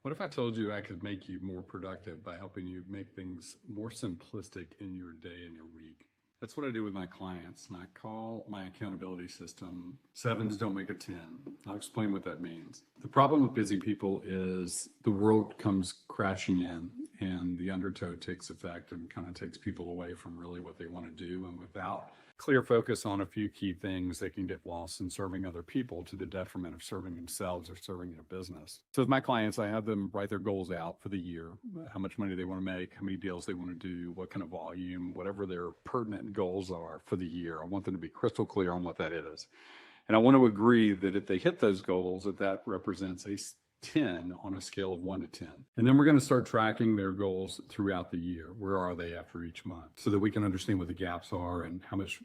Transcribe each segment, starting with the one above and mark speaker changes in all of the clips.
Speaker 1: What if I told you I could make you more productive by helping you make things more simplistic in your day and your week? That's what I do with my clients, and I call my accountability system sevens don't make a 10. I'll explain what that means. The problem with busy people is the world comes crashing in and the undertow takes effect and kind of takes people away from really what they want to do. And without clear focus on a few key things, they can get lost in serving other people to the detriment of serving themselves or serving their business. So with my clients, I have them write their goals out for the year, how much money they want to make, how many deals they want to do, what kind of volume, whatever their pertinent goals are for the year. I want them to be crystal clear on what that is. And I want to agree that if they hit those goals, that represents a 10 on a scale of 1 to 10. And then we're going to start tracking their goals throughout the year. Where are they after each month? So that we can understand what the gaps are and how much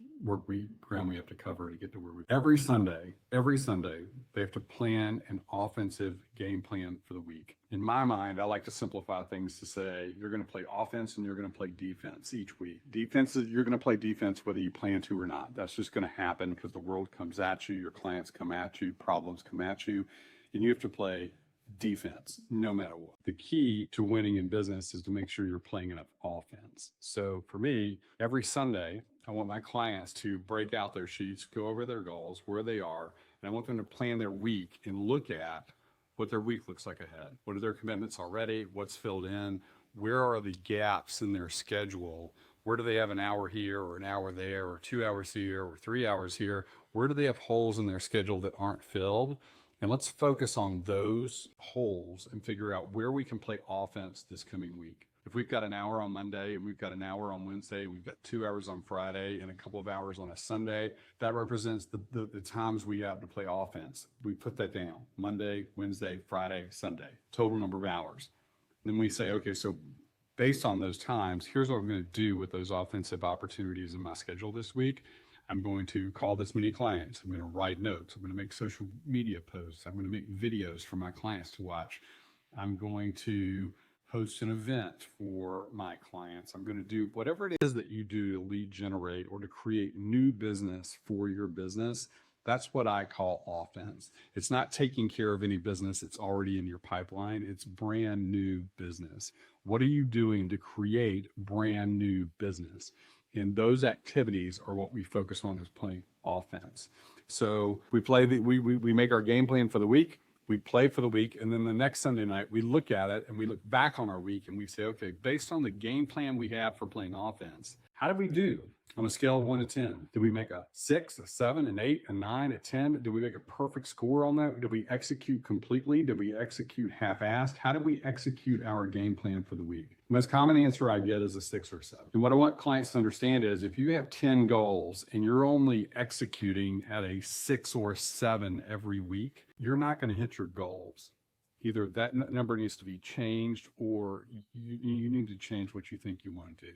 Speaker 1: ground we have to cover to get to where we. Every Sunday, they have to plan an offensive game plan for the week. In my mind, I like to simplify things to say, you're going to play offense and you're going to play defense each week. Defense is, you're going to play defense whether you plan to or not. That's just going to happen because the world comes at you, your clients come at you, problems come at you, and you have to play defense no matter what. The key to winning in business is to make sure you're playing enough offense. So for me, every Sunday, I want my clients to break out their sheets, go over their goals, where they are, and I want them to plan their week and look at what their week looks like ahead. What are their commitments already? What's filled in? Where are the gaps in their schedule? Where do they have an hour here or an hour there or 2 hours here or 3 hours here? Where do they have holes in their schedule that aren't filled? And let's focus on those holes and figure out where we can play offense this coming week. If we've got an hour on Monday and we've got an hour on Wednesday, we've got 2 hours on Friday and a couple of hours on a Sunday, that represents the times we have to play offense. We put that down: Monday, Wednesday, Friday, Sunday, total number of hours. Then we say, okay, so based on those times, here's what I'm going to do with those offensive opportunities in my schedule this week. I'm going to call this many clients. I'm going to write notes. I'm going to make social media posts. I'm going to make videos for my clients to watch. I'm going to host an event for my clients. I'm going to do whatever it is that you do to lead generate or to create new business for your business. That's what I call offense. It's not taking care of any business that's already in your pipeline. It's brand new business. What are you doing to create brand new business? And those activities are what we focus on as playing offense. So we make our game plan for the week, we play for the week, and then the next Sunday night we look at it and we look back on our week and we say, okay, based on the game plan we have for playing offense, how did we do on a scale of 1 to 10? Did we make a 6, a 7, an 8, a 9, a 10? Did we make a perfect score on that? Did we execute completely? Did we execute half-assed? How did we execute our game plan for the week? The most common answer I get is a 6 or 7. And what I want clients to understand is if you have 10 goals and you're only executing at a 6 or 7 every week, you're not going to hit your goals. Either that number needs to be changed or you need to change what you think you want to do.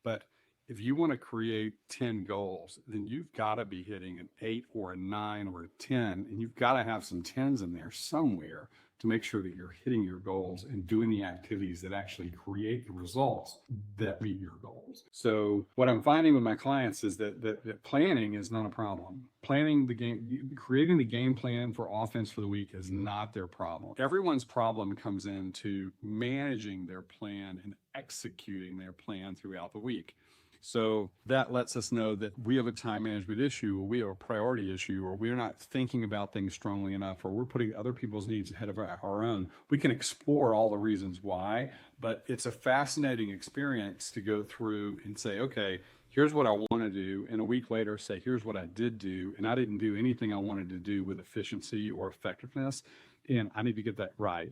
Speaker 1: But if you want to create 10 goals, then you've got to be hitting an 8 or a 9 or a 10, and you've got to have some 10s in there somewhere to make sure that you're hitting your goals and doing the activities that actually create the results that meet your goals. So what I'm finding with my clients is that planning is not a problem. Creating the game plan for offense for the week is not their problem. Everyone's problem comes into managing their plan and executing their plan throughout the week. So that lets us know that we have a time management issue, or we have a priority issue, or we're not thinking about things strongly enough, or we're putting other people's needs ahead of our own. We can explore all the reasons why, but it's a fascinating experience to go through and say, okay, here's what I want to do. And a week later, say, here's what I did do. And I didn't do anything I wanted to do with efficiency or effectiveness. And I need to get that right.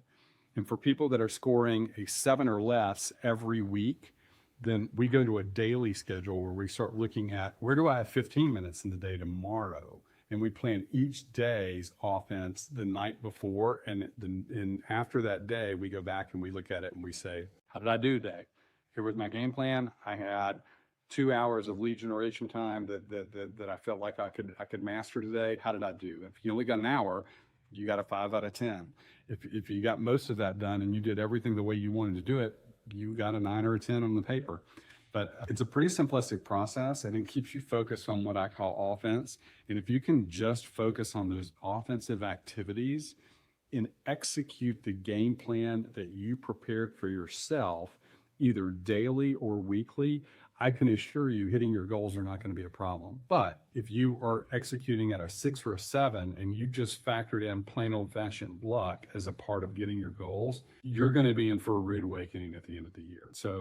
Speaker 1: And for people that are scoring a 7 or less every week, then we go to a daily schedule where we start looking at where do I have 15 minutes in the day tomorrow? And we plan each day's offense the night before. And after that day, we go back and we look at it and we say, how did I do today? Here was my game plan. I had 2 hours of lead generation time that I felt like I could master today. How did I do? If you only got an hour, you got a 5 out of 10. If you got most of that done and you did everything the way you wanted to do it, you got a 9 or a 10 on the paper. But it's a pretty simplistic process, and it keeps you focused on what I call offense. And if you can just focus on those offensive activities, and execute the game plan that you prepared for yourself, either daily or weekly, I can assure you hitting your goals are not going to be a problem. But if you are executing at a 6 or a 7 and you just factored in plain old fashioned luck as a part of getting your goals, you're going to be in for a rude awakening at the end of the year. So